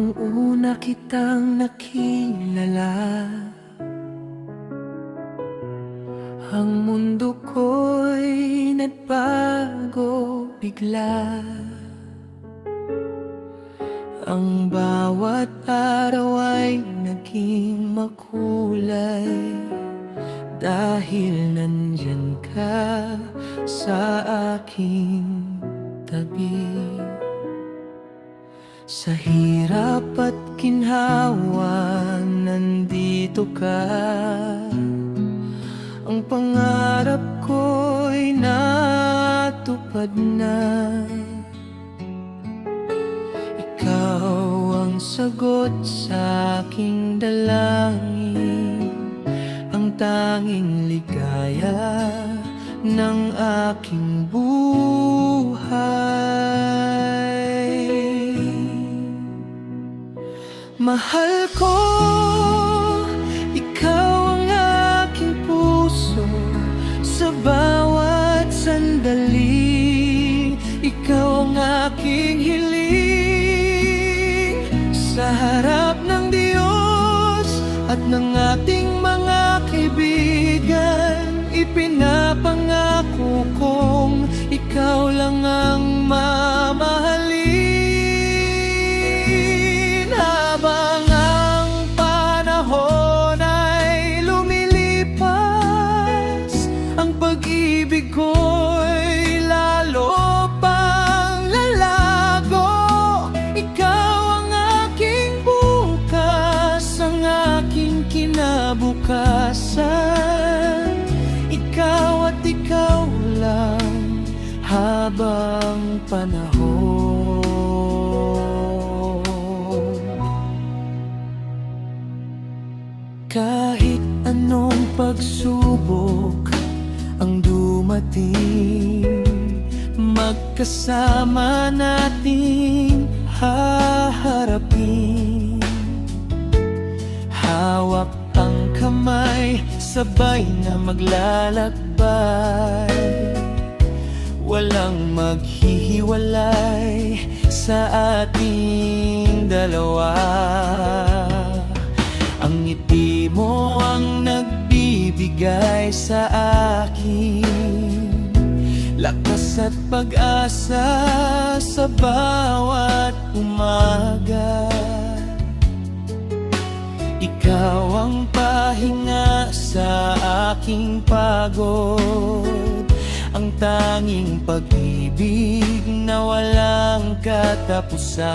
Nung una kitang nakilala, ang mundo ko'y nagbago bigla. Ang bawat araw ay naging makulay, dahil nandyan ka sa aking tabi. Sa hirap at ginhawa, nandito ka. Ang pangarap ko'y natupad na. Ikaw ang sagot sa aking dalangin, ang tanging ligaya ng aking buhay. Mahal ko, ikaw ang aking puso. Sa bawat sandali, ikaw ang aking hiling. Sa harap ng Diyos at ng ating mga kaibigan, ipinapangako kong ikaw lang ang mamahalin. Habang ang panahon ay lumilipas, ang pag-ibig ko'y lalo pang lalago. Ikaw ang aking bukas, ang aking kinabukasan. Ikaw at ikaw lang habang panahon. Kahit anong pagsubok ang dumating, magkasama nating haharapin. Hawak ang kamay, sabay na maglalakbay. Walang maghihiwalay sa ating dalawa. Ang ngiti mo ang nagbibigay sa akin lakas at pag-asa sa bawat umaga. Ikaw ang pahinga sa aking pagod, ang tanging pag-ibig na walang katapusan.